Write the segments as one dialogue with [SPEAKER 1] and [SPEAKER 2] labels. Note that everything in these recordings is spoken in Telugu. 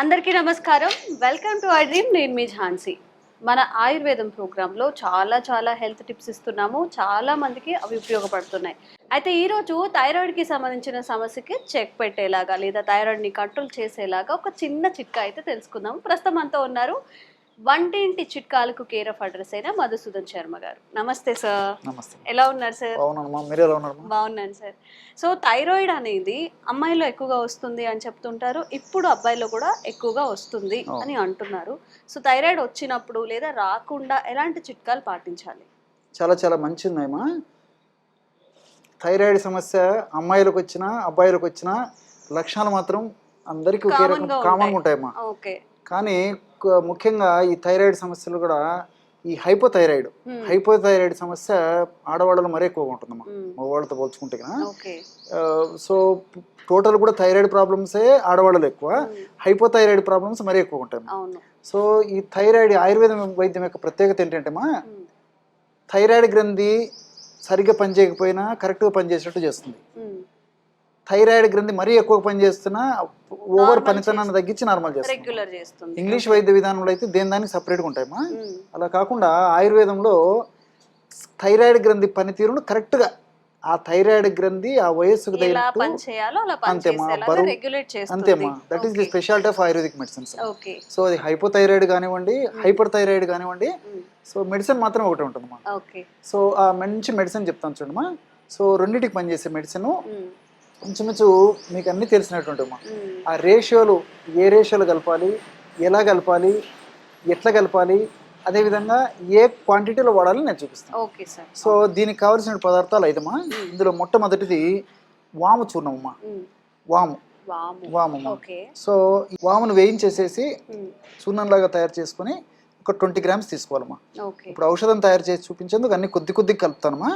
[SPEAKER 1] అందరికీ నమస్కారం. Welcome to I dream. నేను మీ ఝాన్సీ. మన ఆయుర్వేదం ప్రోగ్రాంలో చాలా హెల్త్ టిప్స్ ఇస్తున్నాము. చాలా మందికి అవి ఉపయోగపడుతున్నాయి. అయితే ఈరోజు థైరాయిడ్కి సంబంధించిన సమస్యకి చెక్ పెట్టేలాగా లేదా థైరాయిడ్ని కంట్రోల్ చేసేలాగా ఒక చిన్న చిట్కా అయితే తెలుసుకుందాము. ప్రస్తుతం మనతో ఉన్నారు వంటింటి చిట్కాలకు కేర్ ఆఫ్ అడ్రస్ అయిన మధుసూదన్ శర్మ గారు. నమస్తే సార్.
[SPEAKER 2] నమస్తే.
[SPEAKER 1] ఎలా ఉన్నారు సార్?
[SPEAKER 2] బాగున్నానమ్మా, మీరు ఎలా ఉన్నారు?
[SPEAKER 1] బాగున్నాను సార్. సో థైరాయిడ్ అనేది అమ్మాయిలో ఎక్కువగా వస్తుంది అని చెప్తుంటారు, ఇప్పుడు అబ్బాయిలో కూడా ఎక్కువగా వస్తుంది అని అంటున్నారు. సో థైరాయిడ్ వచ్చినప్పుడు లేదా రాకుండా ఎలాంటి చిట్కాలు పాటించాలి?
[SPEAKER 2] చాలా మంచిదమ్మా. థైరాయిడ్ సమస్య అమ్మాయిలకు వచ్చినా అబ్బాయిలకు వచ్చినా లక్షణాలు మాత్రం అందరికీ ఒకే రకం కామన్గా ఉంటాయమ్మా.
[SPEAKER 1] ఓకే.
[SPEAKER 2] కానీ ముఖ్యంగా ఈ థైరాయిడ్ సమస్యలు కూడా ఈ హైపోథైరాయిడ్ సమస్య ఆడవాళ్ళలో మరీ ఎక్కువగా ఉంటుందమ్మా మగవాళ్ళతో పోల్చుకుంటే. సో టోటల్ కూడా థైరాయిడ్ ప్రాబ్లమ్సే ఆడవాళ్ళలో ఎక్కువ, హైపోథైరాయిడ్ ప్రాబ్లమ్స్ మరీ ఎక్కువ ఉంటాయి. సో ఈ థైరాయిడ్ ఆయుర్వేదం వైద్యం యొక్క ప్రత్యేకత ఏంటంటేమా, థైరాయిడ్ గ్రంథి సరిగ్గా పనిచేయకపోయినా కరెక్ట్గా పనిచేసేటట్టు చేస్తుంది. థైరాయిడ్ గ్రంథి మరీ ఎక్కువ పనిచేస్తున్నా ఓవర్ పనితనాన్ని తగ్గించి నార్మల్ చేస్తుంది. ఇంగ్లీష్ వైద్య విధానంలో అయితే దానికి సపరేట్గా ఉంటాయమ్మా. అలా కాకుండా ఆయుర్వేదంలో థైరాయిడ్ గ్రంథి పనితీరును కరెక్ట్గా ఆ థైరాయిడ్ గ్రంథి ఆ వయస్సుకు అంతేమా బరువు అంతేమా. That is the speciality of ayurvedic medicines. So అది హైపోథైరాయిడ్ కానివ్వండి, హైపర్ థైరాయిడ్ కానివ్వండి, సో మెడిసిన్ మాత్రం ఒకటి ఉంటుందమ్మా. సో ఆ మంచి మెడిసిన్ చెప్తాను చూడమ్మా. సో రెండింటికి పనిచేసే మెడిసిన్ ఇంచుమించు మీకు అన్నీ తెలిసినటువంటి ఆ రేషియోలు, ఏ రేషియోలు కలపాలి, ఎలా కలపాలి, ఎట్లా కలపాలి, అదేవిధంగా ఏ క్వాంటిటీలో వాడాలని నేను చూపిస్తాను. సో దీనికి కావాల్సిన పదార్థాలు అయితేమా, ఇందులో మొట్టమొదటిది వాము చూర్ణమమ్మా. వాము. సో వామును వేయించేసేసి చూర్ణంలాగా తయారు చేసుకుని ఒక 20 grams తీసుకోవాలమ్మా. ఇప్పుడు ఔషధం తయారు చేసి చూపించేందుకు అన్ని కొద్ది కలుపుతానమ్మా.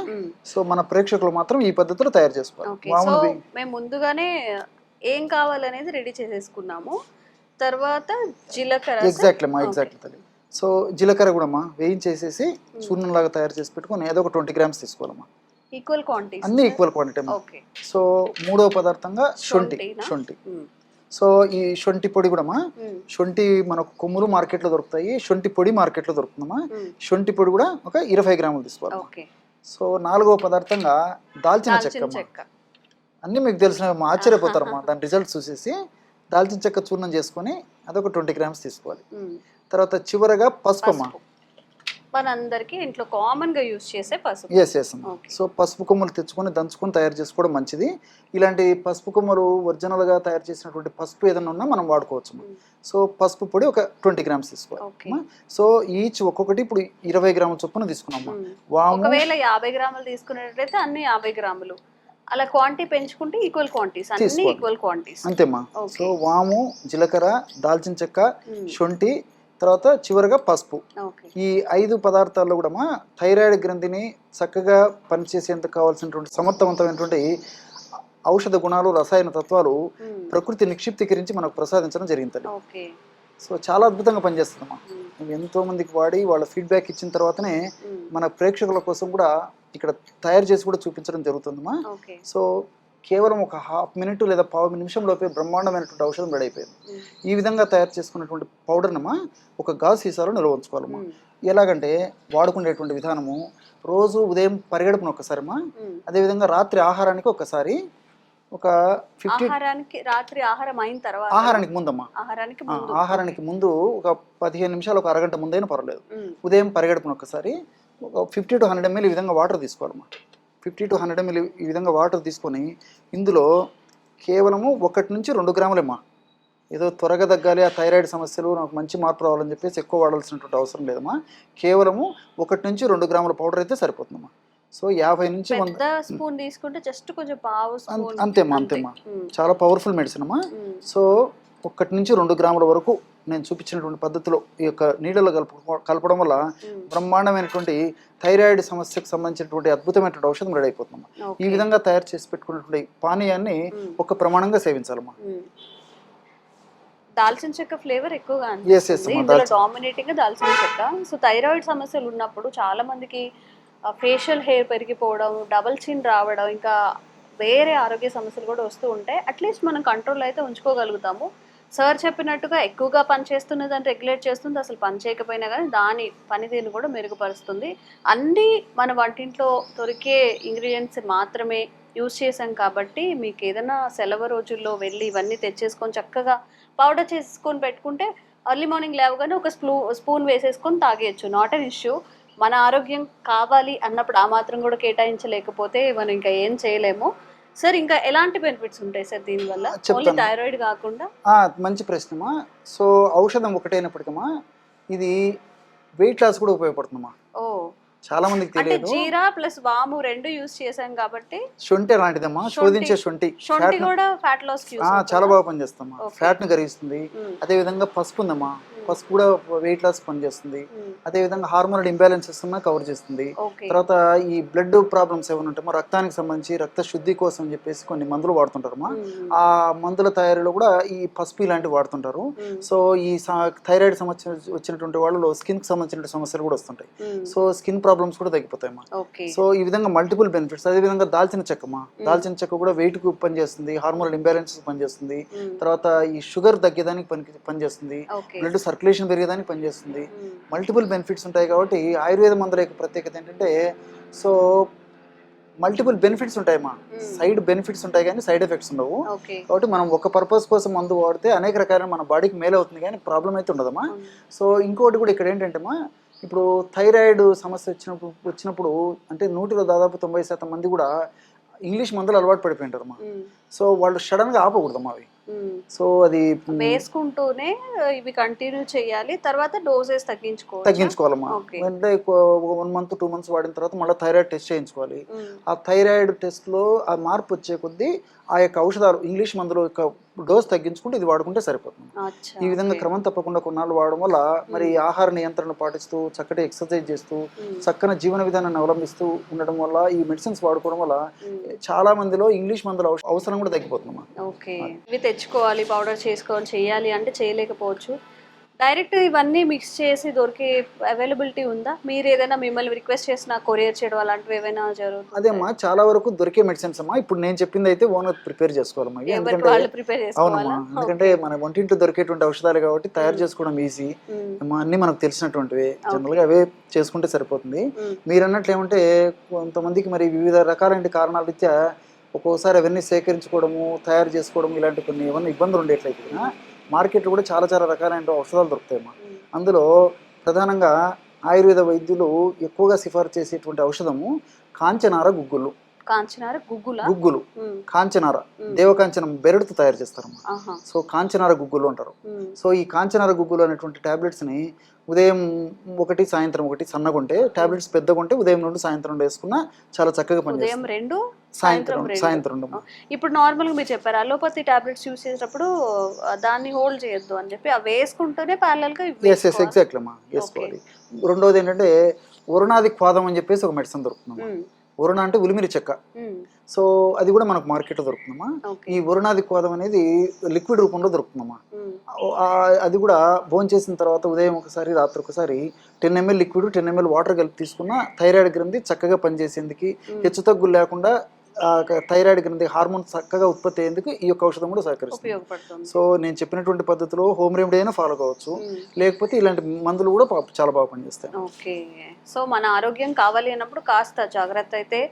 [SPEAKER 2] సో మన ప్రేక్షకులు మాత్రం ఈ పద్ధతిలో తయారు చేసుకోవాలి.
[SPEAKER 1] మేము ముందుగానే ఏం కావాలనేది రెడీ చేసేసుకున్నాము. తర్వాత జీలకర్ర.
[SPEAKER 2] ఎగ్జాక్ట్లీ. సో జీలకర్ర కూడా అమ్మా వేయించేసేసి చూర్ణంలాగా తయారు చేసి పెట్టుకుని ఏదో ఒక 20 grams తీసుకోవాలమ్మా. అన్ని ఈక్వల్ క్వాంటిటీ అమ్మా. సో మూడవ పదార్థంగా శొంఠి. సో ఈ శొంఠి పొడి కూడా శొంఠి మనకు కొమ్ములు మార్కెట్లో దొరుకుతాయి, శొంఠి పొడి మార్కెట్లో దొరుకుతుందమ్మా. శొంఠి పొడి కూడా ఒక 20 grams తీసుకోవాలి. సో నాలుగవ పదార్థంగా దాల్చిన చెక్క. అన్ని మీకు తెలిసిన ఆశ్చర్యపోతారమ్మా దాని రిజల్ట్స్ చూసేసి. దాల్చిన చెక్క చూర్ణం చేసుకొని అదొక 20 grams తీసుకోవాలి. తర్వాత చివరగా పసుపు అమ్మా.
[SPEAKER 1] మనందరికీ ఇంట్లో కామన్ గా యూజ్ చేసే పసుపు.
[SPEAKER 2] సో పసుపు కొమ్మలు తెచ్చుకొని దంచుకొని తయారు చేసుకోవడం మంచిది. ఇలాంటి పసుపు కొమ్మలు ఒరిజినల్ గా తయారు చేసినటువంటి పసుపు ఏదైనా ఉన్నా మనం వాడుకోవచ్చు. సో పసుపు పొడి ఒక 20 grams తీసుకోవాలి. సో ఈచ్ ఒక్కొక్కటి ఇప్పుడు 20 grams చొప్పున తీసుకున్నాము.
[SPEAKER 1] ఒకవేళ 50 grams తీసుకునేటట్లయితే అన్ని 50 grams, అలా క్వాంటిటీ పెంచుకుంటే ఈక్వల్ క్వాంటిటీస్
[SPEAKER 2] అంతేమ్మా. సో వాము, జీలకర్ర, దాల్చిన చెక్క, శొంఠి, తర్వాత చివరిగా పసుపు. ఈ 5 పదార్థాల్లో కూడా థైరాయిడ్ గ్రంథిని చక్కగా పనిచేసేందుకు కావాల్సినటువంటి సమర్థవంతమైనటువంటి ఔషధ గుణాలు, రసాయన తత్వాలు ప్రకృతి నిక్షిప్తీకరించి మనకు ప్రసాదించడం జరిగింది. సో చాలా అద్భుతంగా పనిచేస్తుందమ్మా. ఎంతో మందికి వాడి వాళ్ళ ఫీడ్బ్యాక్ ఇచ్చిన తర్వాతనే మన ప్రేక్షకుల కోసం కూడా ఇక్కడ తయారు చేసి కూడా చూపించడం జరుగుతుందమ్మా. సో కేవలం ఒక ½ minute లేదా 15 నిమిషంలోపే బ్రహ్మాండమైనటువంటి ఔషధం రెడీ అయిపోయింది. ఈ విధంగా తయారు చేసుకున్నటువంటి పౌడర్నమ్మా ఒక గాజు సీసాలో నిల్వ ఉంచుకోవాలమ్మా. ఎలాగంటే వాడుకునేటువంటి విధానము, రోజు ఉదయం పరిగెడుపున ఒకసారమ్మా, అదేవిధంగా రాత్రి ఆహారానికి ఒకసారి, ఒక 50
[SPEAKER 1] రాత్రి ఆహారం అయిన తర్వాత
[SPEAKER 2] ఆహారానికి ముందమ్మా, ఆహారానికి ముందు ఒక 15 నిమిషాలు, ఒక అరగంట ముందైనా పర్వాలేదు. ఉదయం పరిగెడుపున ఒకసారి ఒక 50 to 100 ml ఈ విధంగా వాటర్ తీసుకోవాలమ్మా. 50 to 100 ml ఈ విధంగా వాటర్ తీసుకొని ఇందులో కేవలము 1 నుంచి 2 grams ఏదో త్వరగా తగ్గాలి, ఆ థైరాయిడ్ సమస్యలు నాకు మంచి మార్పు రావాలని చెప్పేసి ఎక్కువ వాడాల్సినటువంటి అవసరం లేదమ్మా. కేవలము 1 నుంచి 2 grams పౌడర్ అయితే సరిపోతుందమ్మా. సో 50 నుంచి 100
[SPEAKER 1] స్పూన్ తీసుకుంటే జస్ట్ కొంచెం పావు స్పూన్
[SPEAKER 2] అంతేమ్మా. చాలా పవర్ఫుల్ మెడిసిన్ అమ్మా. సో 1 నుంచి 2 grams వరకు నేను చూపించినటువంటి పద్ధతిలో ఈ యొక్క నీళ్ళలో కలపడం వల్ల బ్రహ్మాండమైనటువంటి థైరాయిడ్ సమస్యకు సంబంధించినటువంటి అద్భుతమైనటువంటి ఔషధం రెడీ అయిపోతుందమ్మా. ఈ విధంగా తయారు చేసి పెట్టుకున్నటువంటి పానీయాన్ని ఒక ప్రమాణంగా సేవించాలమ్మా.
[SPEAKER 1] దాల్చిన చెక్క ఫ్లేవర్ ఎక్కువగా అనిపిస్తుంది, డామినేటింగ్ గా దాల్చిన చెక్క. సో థైరాయిడ్ సమస్యలు ఉన్నప్పుడు చాలా మందికి ఫేషియల్ హెయిర్ పెరిగిపోవడం, డబల్ చిన్ రావడం, ఇంకా వేరే ఆరోగ్య సమస్యలు కూడా వస్తూ ఉంటాయి. అట్లీస్ట్ మనం కంట్రోల్ అయితే ఉంచుకోగలుగుతాము. సార్ చెప్పినట్టుగా ఎక్కువగా పనిచేస్తున్నది దాన్ని రెగ్యులేట్ చేస్తుంది, అసలు పని చేయకపోయినా కానీ దాని పనితీరుని కూడా మెరుగుపరుస్తుంది. అన్నీ మన వంటింట్లో దొరికే ఇంగ్రీడియంట్స్ మాత్రమే యూజ్ చేసాం కాబట్టి మీకు ఏదైనా సెలవు రోజుల్లో వెళ్ళి ఇవన్నీ తెచ్చేసుకొని చక్కగా పౌడర్ చేసుకొని పెట్టుకుంటే ఎర్లీ మార్నింగ్ లేవగానే ఒక స్పూన్ వేసేసుకొని తాగేయచ్చు, నాట్ అన్ ఇష్యూ. మన ఆరోగ్యం కావాలి అన్నప్పుడు ఆ మాత్రం కూడా కేటాయించలేకపోతే మనం ఇంకా ఏం చేయలేము. సార్ ఇంకా ఎలాంటి బెనిఫిట్స్ ఉంటాయి సార్ దీనివల్ల, ఓన్లీ థైరాయిడ్ కాకుండా?
[SPEAKER 2] మంచి ప్రశ్నమా. సో ఔషధం ఒకటైనప్పటికమ్మా ఇది వెయిట్ లాస్ కూడా ఉపయోగపడుతుందమ్మా.
[SPEAKER 1] ఓ,
[SPEAKER 2] చాలా మందికి తెలియదు.
[SPEAKER 1] జీరా ప్లస్ వాము రెండు యూజ్ చేసాం కాబట్టి.
[SPEAKER 2] శొంఠి అలాంటిదమ్మా, శోధించే శొంఠి
[SPEAKER 1] కూడా ఫ్యాట్ లాస్
[SPEAKER 2] చాలా బాగా పనిచేస్తామా, ఫ్యాట్ ని కరిగిస్తుంది. అదే విధంగా పసుపు ఉందమ్మా, పసుపు కూడా వెయిట్ లాస్ పనిచేస్తుంది. అదే విధంగా హార్మోనల్ ఇంబ్యాలెన్సెస్ ఉన్నా కవర్ చేస్తుంది. తర్వాత ఈ బ్లడ్ ప్రాబ్లమ్స్ ఏమైనా ఉంటామో రక్తానికి సంబంధించి రక్త శుద్ధి కోసం అని చెప్పేసి కొన్ని మందులు వాడుతుంటారమ్మా. ఆ మందుల తయారీలో కూడా ఈ పసుపు ఇలాంటివి వాడుతుంటారు. సో ఈ థైరాయిడ్ సమస్య వచ్చినటువంటి వాళ్ళలో స్కిన్ కి సంబంధించిన సమస్యలు కూడా వస్తుంటాయి. సో స్కిన్ ప్రాబ్లమ్స్ కూడా తగ్గిపోతాయమ్మా. సో ఈ విధంగా మల్టిపుల్ బెనిఫిట్స్. అదే విధంగా దాల్చిన చెక్కమ్మా, దాల్చిన చెక్క కూడా వెయిట్ కు పనిచేస్తుంది, హార్మోనల్ ఇంబ్యాలెన్సెస్ పనిచేస్తుంది. తర్వాత ఈ షుగర్ తగ్గేదానికి పనిచేస్తుంది, బ్లడ్ సర్క్యులేషన్ పెరిగేదానికి పనిచేస్తుంది. మల్టిపుల్ బెనిఫిట్స్ ఉంటాయి కాబట్టి ఆయుర్వేద మందుల యొక్క ప్రత్యేకత ఏంటంటే, సో మల్టిపుల్ బెనిఫిట్స్ ఉంటాయమ్మా. సైడ్ బెనిఫిట్స్ ఉంటాయి కానీ సైడ్ ఎఫెక్ట్స్ ఉండవు. కాబట్టి మనం ఒక పర్పస్ కోసం మందు వాడితే అనేక రకాల మన బాడీకి మేలు అవుతుంది కానీ ప్రాబ్లం అయితే ఉండదమ్మా. సో ఇంకోటి కూడా ఇక్కడ ఏంటంటేమ్మా, ఇప్పుడు థైరాయిడ్ సమస్య వచ్చినప్పుడు అంటే 100లో దాదాపు 90% మంది కూడా ఇంగ్లీష్ మందులు అలవాటు పడిపోయింటారమ్మా. సో వాళ్ళు సడన్ గా ఆపకూడదమ్మా అవి. సో అది
[SPEAKER 1] వేసుకుంటూనే ఇవి కంటిన్యూ చేయాలి, తర్వాత డోసెస్
[SPEAKER 2] తగ్గించుకోవాలమ్మా. అంటే 1 month 2 months వాడిన తర్వాత మళ్ళీ థైరాయిడ్ టెస్ట్ చేయించుకోవాలి. ఆ థైరాయిడ్ టెస్ట్ లో ఆ మార్పు వచ్చే కొద్దీ ఆ యొక్క ఔషధాలు ఇంగ్లీష్ మందుల యొక్క డోస్ తగ్గించుకుంటే ఇది వాడుకుంటే సరిపోతుంది. ఈ విధంగా క్రమం తప్పకుండా కొన్నాళ్ళు వాడడం వల్ల మరి ఆహార నియంత్రణ పాటిస్తూ చక్కటి ఎక్సర్సైజ్ చేస్తూ చక్కని జీవన విధానాన్ని అవలంబిస్తూ ఉండడం వల్ల ఈ మెడిసిన్స్ వాడుకోవడం వల్ల చాలా మందిలో ఇంగ్లీష్ మందుల అవసరం కూడా తగ్గిపోతుందమ్మా.
[SPEAKER 1] ఓకే, ఇవి తెచ్చుకోవాలి, పౌడర్ చేసుకోవాలి, చేయాలి అంటే చేయలేకపోవచ్చు. డైరెక్ట్ ఇవన్నీ మిక్స్ చేసి దొరికే అవైలబిలిటీ ఉందా? మీరు ఏదైనా మిమ్మల్ని రిక్వెస్ట్ చేసిన కొరియర్ చేయడం అలాంటివి ఏమైనా జరుగుతుంది?
[SPEAKER 2] అదేమ్మా, చాలా వరకు దొరికే మెడిసిన్స్ అమ్మా. ఇప్పుడు నేను చెప్పింది అయితే ఓనర్ ప్రిపేర్ చేసుకోవాలమ్మా. అవునమ్మా, ఎందుకంటే మన వంటింట్లో దొరికేటువంటి ఔషధాలు కాబట్టి తయారు చేసుకోవడం ఈజీ. అన్ని మనకు తెలిసినటువంటివి, జనరల్ గా అవే చేసుకుంటే సరిపోతుంది. మీరు అన్నట్లు ఏమంటే కొంతమందికి మరి వివిధ రకాలైన కారణాల రీత్యా ఒక్కోసారి అవన్నీ సేకరించుకోవడము, తయారు చేసుకోవడం ఇలాంటి కొన్ని ఏమన్నా ఇబ్బందులు ఉండేట్లయితే మార్కెట్లో కూడా చాలా చాలా రకాలైన ఔషధాలు దొరుకుతాయమ్మా. అందులో ప్రధానంగా ఆయుర్వేద వైద్యులు ఎక్కువగా సిఫార్సు చేసేటువంటి ఔషధము కాంచనార గుగ్గులు. గుగ్గులు కాంచనార, దేవకాంచనం బెరడుతో తయారు చేస్తారమ్మా. సో కాంచనార గుగ్గులు అంటారు. సో ఈ కాంచనార గుగ్గులు అనేటువంటి టాబ్లెట్స్ ని ఉదయం 1 సాయంత్రం 1 సన్నగా ఉంటే, టాబ్లెట్స్ పెద్దగా ఉంటే ఉదయం 2 సాయంత్రం వేసుకున్నా చాలా చక్కగా పనిచేస్తుంది. సాయంత్రం.
[SPEAKER 1] ఇప్పుడు నార్మల్ గా మీరు చెప్పారు అలోపతి టాబ్లెట్స్ యూజ్ చేసేటప్పుడు దాన్ని హోల్డ్ చేయొద్దు అని చెప్పి అవి వేసుకుంటూనే ప్యారలల్ గా
[SPEAKER 2] ఎగ్జాక్ట్లీ అమ్మా వేసుకోవాలి. రెండోది ఏంటంటే వరుణాది క్వాదం అని చెప్పేసి ఒక మెడిసిన్ దొరుకుతుందమ్మా. వరుణ అంటే ఉలిమిరి చెక్క. సో అది కూడా మనకు మార్కెట్ లో దొరుకుతుందమ్మా. ఈ వరుణాది క్వాదం అనేది లిక్విడ్ రూపంలో దొరుకుతుందమ్మా. అది కూడా భోజనం చేసిన తర్వాత ఉదయం ఒకసారి రాత్రి ఒకసారి 10 ml లిక్విడ్ 10 ml వాటర్ కలిపి తీసుకున్న థైరాయిడ్ గ్రంథి చక్కగా పనిచేసేందుకు, హెచ్చు తగ్గులు లేకుండా థైరాయిడ్ గ్రంథి హార్మోన్ చక్కగా ఉత్పత్తి అయ్యేందుకు ఈ యొక్క ఔషధం కూడా సహకరిస్తుంది. సో నేను చెప్పినటువంటి పద్ధతిలో హోమ్ రెమెడీ అయినా ఫాలో కావచ్చు, లేకపోతే ఇలాంటి మందులు కూడా చాలా బాగా పనిచేస్తాయి.
[SPEAKER 1] ఓకే, సో మన ఆరోగ్యం కావాలి అన్నప్పుడు కాస్త జాగ్రత్త అయితే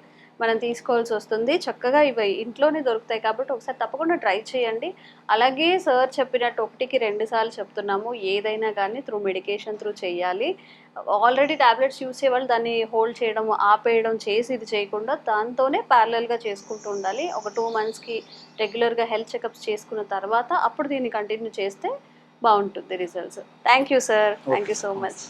[SPEAKER 1] మనం తీసుకోవాల్సి వస్తుంది. చక్కగా ఇవి ఇంట్లోనే దొరుకుతాయి కాబట్టి ఒకసారి తప్పకుండా ట్రై చేయండి. అలాగే సార్ చెప్పినట్టు 1కి 2 సార్లు చెప్తున్నాము, ఏదైనా కానీ త్రూ మెడికేషన్ త్రూ చేయాలి. ఆల్రెడీ టాబ్లెట్స్ యూజ్ చేయాలి, దాన్ని హోల్డ్ చేయడం ఆపేయడం చేసి ఇది చేయకుండా దాంతోనే ప్యారలల్గా చేసుకుంటూ ఉండాలి. ఒక 2 monthsకి రెగ్యులర్గా హెల్త్ చెకప్స్ చేసుకున్న తర్వాత అప్పుడు దీన్ని కంటిన్యూ చేస్తే బాగుంటుంది results. Thank you sir, thank you so much.